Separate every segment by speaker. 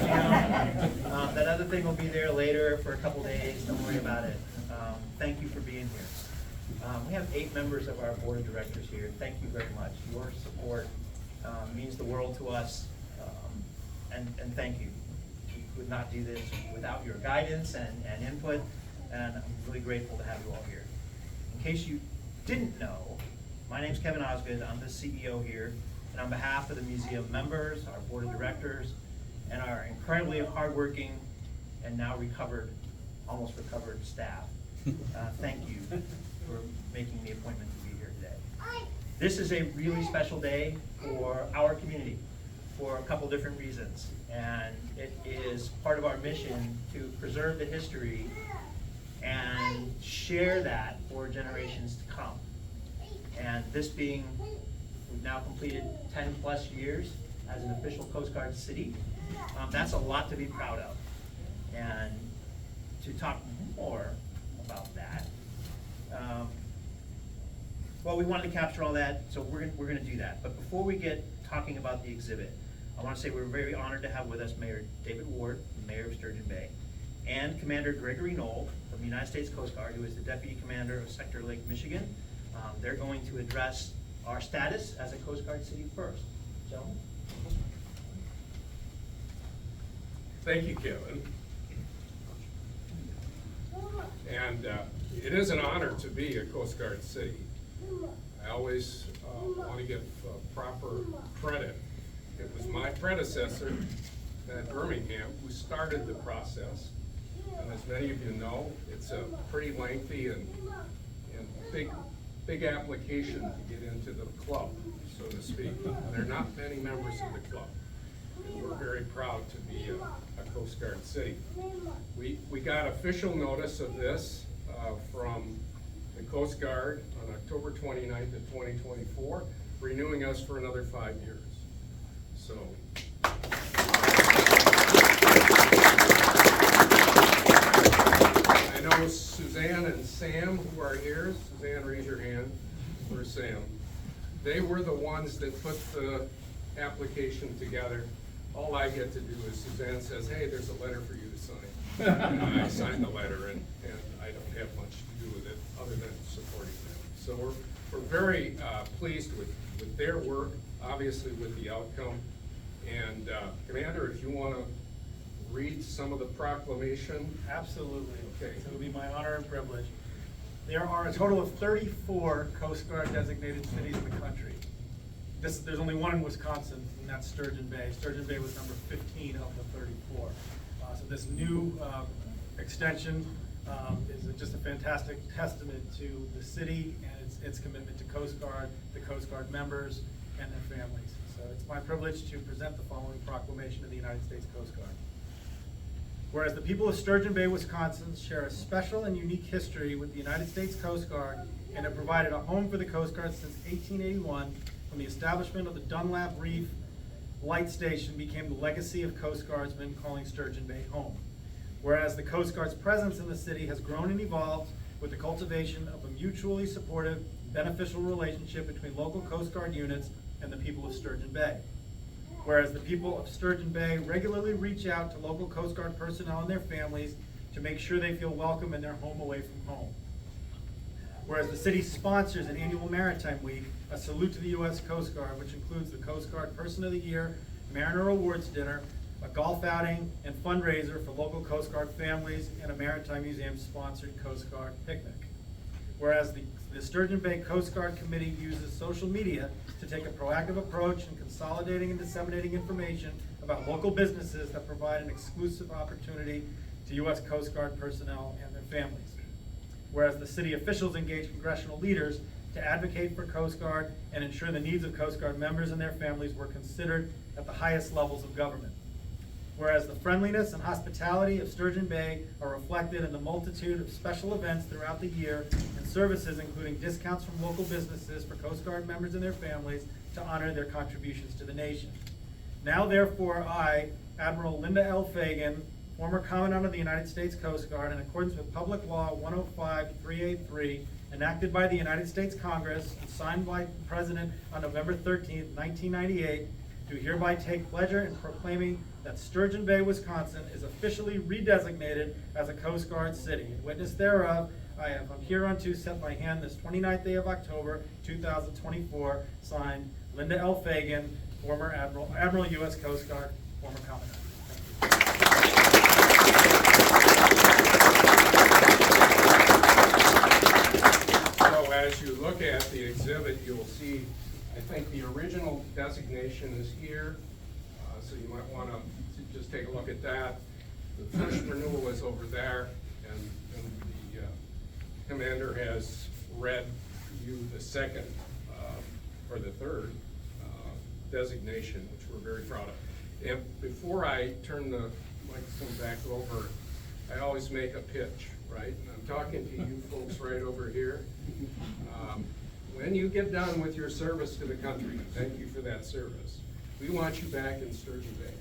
Speaker 1: That other thing will be there later for a couple days. Don't worry about it. Thank you for being here. We have 8 members of our board of directors here. Thank you very much. Your support means the world to us, and thank you. We would not do this without your guidance and input, and I'm really grateful to have you all here. In case you didn't know, my name's Kevin Osgood. I'm the CEO here, and on behalf of the museum members, our board of directors, and our incredibly hardworking and now almost recovered staff, thank you for making the appointment to be here today. This is a really special day for our community for a couple different reasons, and it is part of our mission to preserve the history and share that for generations to come. And this being, we've now completed 10 plus years as an official Coast Guard city. That's a lot to be proud of. And to talk more about that, well, we wanted to capture all that, so we're going to do that. But before we get talking about the exhibit, I want to say we're very honored to have with us Mayor David Ward, the Mayor of Sturgeon Bay, and Commander Gregory Knoll from the United States Coast Guard, who is the Deputy Commander of Sector Lake, Michigan. They're going to address our status as a Coast Guard city first. Gentlemen.
Speaker 2: Thank you, Kevin. And it is an honor to be a Coast Guard city. I always want to give proper credit. It was my predecessor at Birmingham who started the process. And as many of you know, it's a pretty lengthy and big application to get into the club, so to speak. There are not many members of the club. And we're very proud to be a Coast Guard city. We got official notice of this from the Coast Guard on October 29th of 2024, renewing us for another 5 years. So. I know Suzanne and Sam who are here. Suzanne, raise your hand for Sam. They were the ones that put the application together. All I get to do is Suzanne says, hey, there's a letter for you to sign. And I sign the letter, and I don't have much to do with it other than supporting them. So we're very pleased with their work, obviously with the outcome. And Commander, if you want to read some of the proclamation.
Speaker 3: Absolutely.
Speaker 2: Okay.
Speaker 3: So it will be my honor and privilege. There are a total of 34 Coast Guard designated cities in the country. There's only one in Wisconsin, and that's Sturgeon Bay. Sturgeon Bay was number 15 of the 34. So this new extension is just a fantastic testament to the city and its commitment to Coast Guard, the Coast Guard members, and their families. So it's my privilege to present the following proclamation of the United States Coast Guard. Whereas the people of Sturgeon Bay, Wisconsin share a special and unique history with the United States Coast Guard and have provided a home for the Coast Guard since 1881, when the establishment of the Dunlap Reef Light Station became the legacy of Coast Guardsmen calling Sturgeon Bay home. Whereas the Coast Guard's presence in the city has grown and evolved with the cultivation of a mutually supportive, beneficial relationship between local Coast Guard units and the people of Sturgeon Bay. Whereas the people of Sturgeon Bay regularly reach out to local Coast Guard personnel and their families to make sure they feel welcome in their home away from home. Whereas the city sponsors an annual Maritime Week, a salute to the U.S. Coast Guard, which includes the Coast Guard Person of the Year, Mariner Awards Dinner, a golf outing, and fundraiser for local Coast Guard families, and a Maritime Museum-sponsored Coast Guard picnic. Whereas the Sturgeon Bay Coast Guard Committee uses social media to take a proactive approach in consolidating and disseminating information about local businesses that provide an exclusive opportunity to U.S. Coast Guard personnel and their families. Whereas the city officials engage congressional leaders to advocate for Coast Guard and ensure the needs of Coast Guard members and their families were considered at the highest levels of government. Whereas the friendliness and hospitality of Sturgeon Bay are reflected in the multitude of special events throughout the year and services including discounts from local businesses for Coast Guard members and their families to honor their contributions to the nation. Now therefore I, Admiral Linda L. Fagan, former Commandant of the United States Coast Guard, in accordance with Public Law 105-383, enacted by the United States Congress and signed by the President on November 13, 1998, do hereby take pleasure in proclaiming that Sturgeon Bay, Wisconsin is officially redesignated as a Coast Guard city. In witness thereof, I am hereunto set my hand this 29th day of October, 2024, signed Linda L. Fagan, former Admiral U.S. Coast Guard, former Commandant.
Speaker 2: So as you look at the exhibit, you'll see, I think the original designation is here, so you might want to just take a look at that. The first renewal is over there, and the commander has read you the second, or the third designation, which we're very proud of. And before I turn the microphone back over, I always make a pitch, right? And I'm talking to you folks right over here. When you get done with your service to the country, thank you for that service. We want you back in Sturgeon Bay.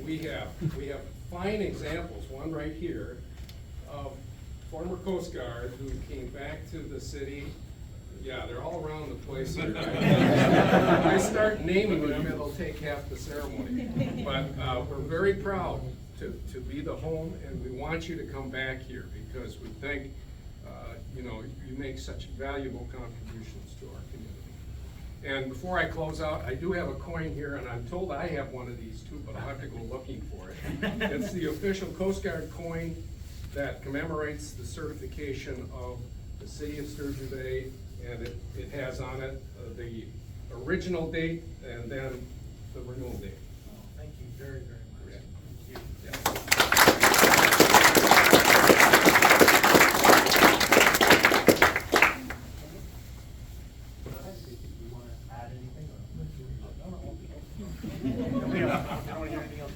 Speaker 2: We have fine examples, one right here, of former Coast Guard who came back to the city. Yeah, they're all around the place here. If I start naming them, it'll take half the ceremony. But we're very proud to be the home, and we want you to come back here because we think you make such valuable contributions to our community. And before I close out, I do have a coin here, and I'm told I have one of these too, but I'll have to go looking for it. It's the official Coast Guard coin that commemorates the certification of the city of Sturgeon Bay, and it has on it the original date and then the renewal date.
Speaker 3: Oh, thank you very, very much.
Speaker 2: Yeah.
Speaker 3: Thank you.
Speaker 1: You want to add anything?
Speaker 3: I don't want to hear anything else.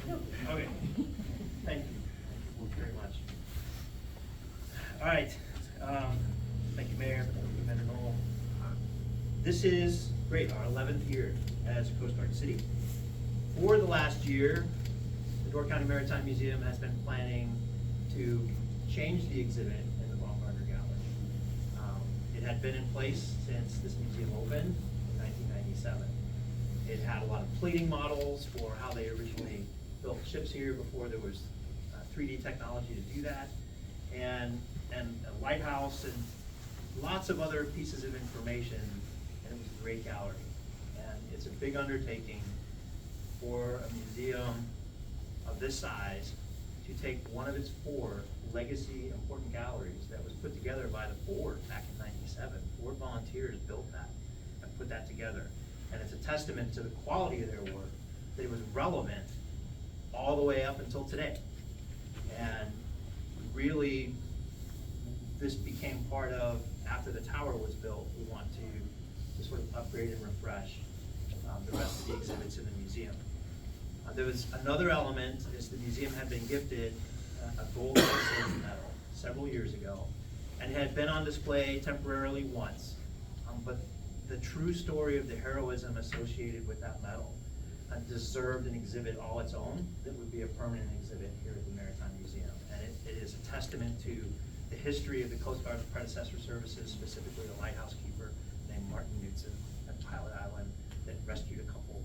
Speaker 3: Okay.
Speaker 1: Thank you very much. All right, thank you, Mayor, thank you, Commander Knoll. This is great, our 11th year as a Coast Guard city. For the last year, the Door County Maritime Museum has been planning to change the exhibit in the Baumgartner Gallery. It had been in place since this museum opened in 1997. It had a lot of plating models for how they originally built ships here before there was 3D technology to do that, and a lighthouse and lots of other pieces of information, and it was a great gallery. And it's a big undertaking for a museum of this size to take one of its 4 legacy important galleries that was put together by the board back in '97. 4 volunteers built that and put that together. And it's a testament to the quality of their work, that it was relevant all the way up until today. And really, this became part of, after the tower was built, we want to sort of upgrade and refresh the rest of the exhibits in the museum. There was another element, is the museum had been gifted a gold medal several years ago, and had been on display temporarily once. But the true story of the heroism associated with that medal deserved an exhibit all its own that would be a permanent exhibit here at the Maritime Museum. And it is a testament to the history of the Coast Guard's predecessor services, specifically the lighthouse keeper named Martin Knudsen at Pilot Island that rescued a couple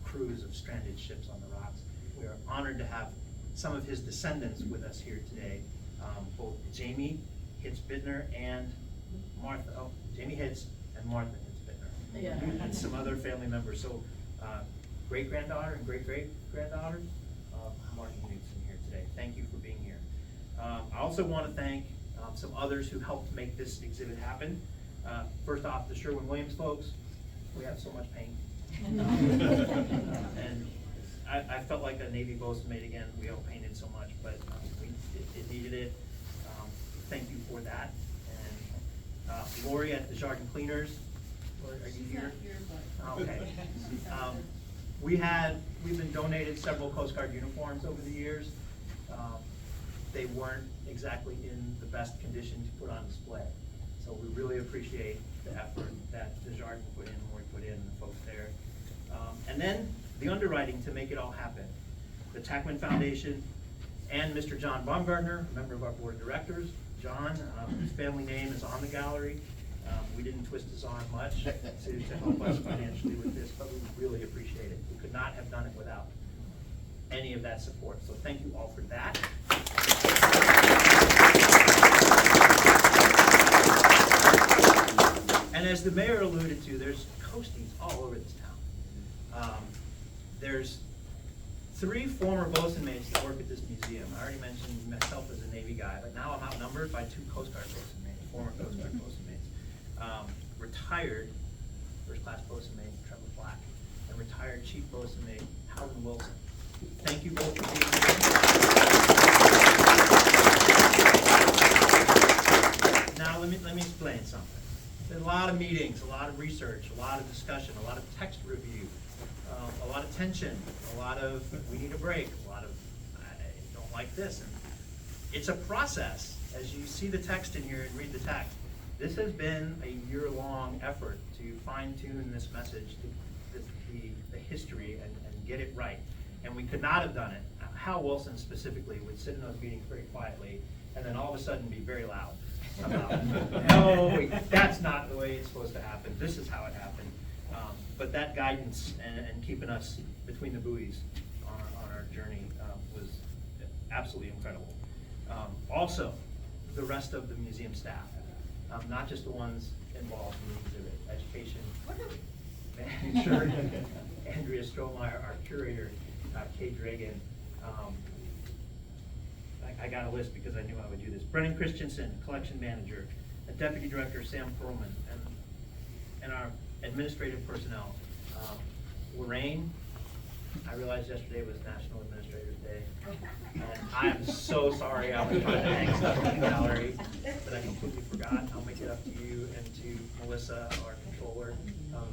Speaker 1: crews of stranded ships on the rocks. We are honored to have some of his descendants with us here today, both Jamie Hitz-Bittner and Martha, Jamie Hitz and Martha Hitz-Bittner.
Speaker 4: Yeah.
Speaker 1: And some other family members. So great-granddaughter and great-great-granddaughter of Martin Knudsen here today. Thank you for being here. I also want to thank some others who helped make this exhibit happen. First off, the Sherwin-Williams folks. We have so much paint. And I felt like a Navy boatswain again. We all painted so much, but it needed it. Thank you for that. And Lori at the Jargon Cleaners. Lori, are you here? Okay. We've been donated several Coast Guard uniforms over the years. They weren't exactly in the best condition to put on display. So we really appreciate the effort that the Jargon put in, Lori put in, and the folks there. And then the underwriting to make it all happen. The Tackman Foundation and Mr. John Baumgartner, a member of our board of directors. John, his family name is on the gallery. We didn't twist his arm much to help us financially with this, but we really appreciate it. We could not have done it without any of that support. So thank you all for that. And as the mayor alluded to, there's coasties all over this town. There's 3 former bosun mates that work at this museum. I already mentioned myself as a Navy guy, but now I'm outnumbered by 2 Coast Guard bosun mates, former Coast Guard bosun mates. Retired first class bosun mate Trevor Black, and retired chief bosun mate Howard Wilson. Thank you both for being here. Now let me explain something. There's a lot of meetings, a lot of research, a lot of discussion, a lot of text review, a lot of tension, a lot of we need a break, a lot of I don't like this. And it's a process. As you see the text in here and read the text, this has been a year-long effort to fine-tune this message, to the history, and get it right. And we could not have done it. Hal Wilson specifically would sit in those meetings very quietly, and then all of a sudden be very loud. No, that's not the way it's supposed to happen. This is how it happened. But that guidance and keeping us between the buoys on our journey was absolutely incredible. Also, the rest of the museum staff, not just the ones involved in the exhibit, education, manager, Andrea Strohmeyer, our curator, Kay Dragan. I got a list because I knew I would do this. Brennan Christensen, collection manager, deputy director Sam Perlman, and our administrative personnel. Lorraine, I realized yesterday was National Administrators Day, and I am so sorry I was trying to hang stuff in the gallery that I completely forgot. I'll make it up to you and to Melissa, our controller.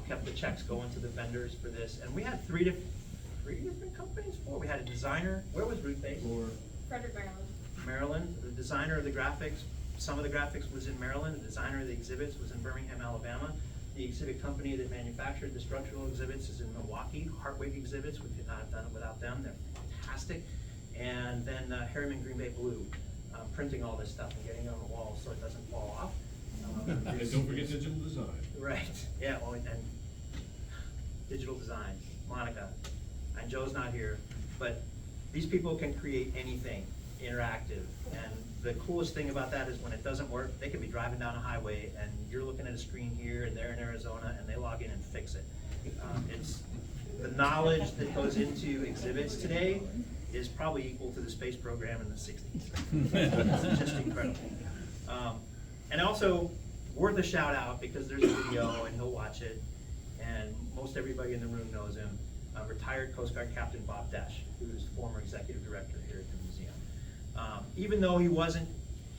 Speaker 1: Kept the checks going to the vendors for this, and we had three different companies. We had a designer. Where was Ruth based?
Speaker 4: Frederick, Maryland.
Speaker 1: Maryland. The designer of the graphics, some of the graphics was in Maryland. The designer of the exhibits was in Birmingham, Alabama. The exhibit company that manufactured the structural exhibits is in Milwaukee. Hartwig Exhibits, we could not have done it without them. They're fantastic. And then Harriman Green Bay Blue, printing all this stuff and getting it on the wall so it doesn't fall off.
Speaker 5: And don't forget digital design.
Speaker 1: Right, yeah, well, and digital design, Monica, and Joe's not here, but these people can create anything interactive. And the coolest thing about that is when it doesn't work, they could be driving down a highway and you're looking at a screen here and they're in Arizona and they log in and fix it. It's the knowledge that goes into exhibits today is probably equal to the space program in the 60s. It's just incredible. And also, worth a shout out because there's a video and he'll watch it, and most everybody in the room knows him. Retired Coast Guard Captain Bob Desch, who's former executive director here at the museum. Even though he wasn't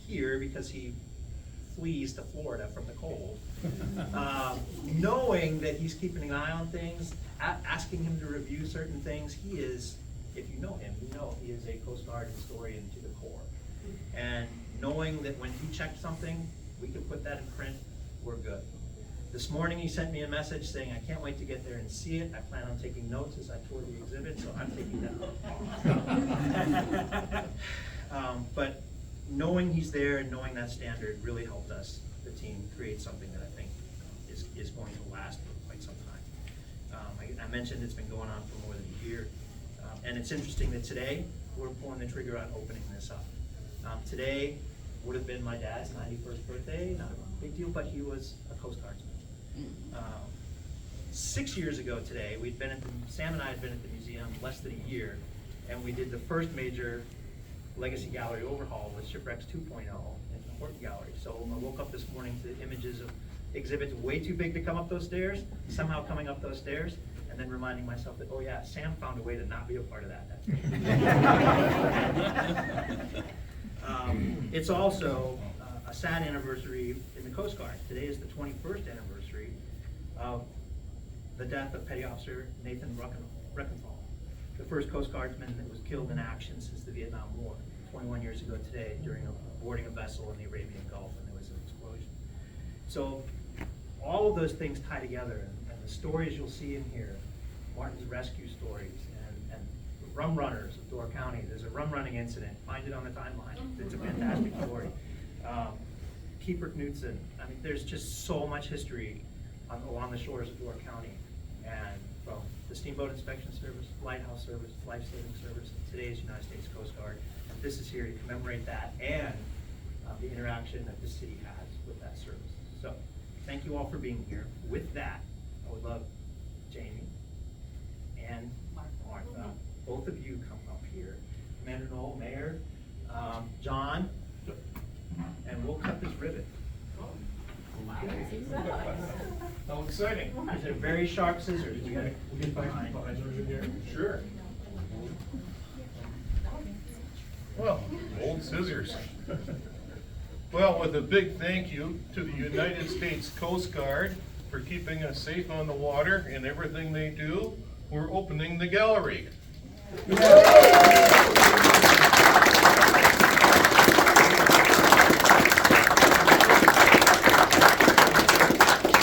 Speaker 1: here because he flees to Florida from the cold, knowing that he's keeping an eye on things, asking him to review certain things, he is, if you know him, you know he is a Coast Guard historian to the core. And knowing that when he checked something, we can put that in print, we're good. This morning he sent me a message saying, I can't wait to get there and see it. I plan on taking notes as I tour the exhibit, so I'm taking that. But knowing he's there and knowing that standard really helped us, the team, create something that I think is going to last for quite some time. I mentioned it's been going on for more than a year. And it's interesting that today we're pulling the trigger on opening this up. Today would have been my dad's 91st birthday, not a big deal, but he was a Coast Guardsman. 6 years ago today, Sam and I had been at the museum less than a year, and we did the first major Legacy Gallery overhaul with Shipwrecks 2.0 in the Hort Gallery. So I woke up this morning to images of exhibits way too big to come up those stairs, somehow coming up those stairs, and then reminding myself that, oh yeah, Sam found a way to not be a part of that. It's also a sad anniversary in the Coast Guard. Today is the 21st anniversary of the death of Petty Officer Nathan Reckenthal, the first Coast Guardsman that was killed in action since the Vietnam War, 21 years ago today during boarding a vessel in the Arabian Gulf, and there was an explosion. So all of those things tie together, and the stories you'll see in here, Martin's rescue stories, and rum runners of Door County. There's a rum running incident. Find it on the timeline. It's a fantastic story. Keeper Knudsen. I mean, there's just so much history along the shores of Door County. And from the Steamboat Inspection Service, Lighthouse Service, Life Saving Service, and today's United States Coast Guard. This is here to commemorate that and the interaction that the city has with that service. So, thank you all for being here. With that, I would love Jamie and Martha, both of you come up here. Commander Noel, Mayor, John, and we'll cut this ribbon.
Speaker 5: How exciting.
Speaker 1: These are very sharp scissors. We gotta get behind.
Speaker 5: Sure.
Speaker 4: Well, old scissors. Well, with a big thank you to the United States Coast Guard for keeping us safe on the water in everything they do, we're opening the gallery.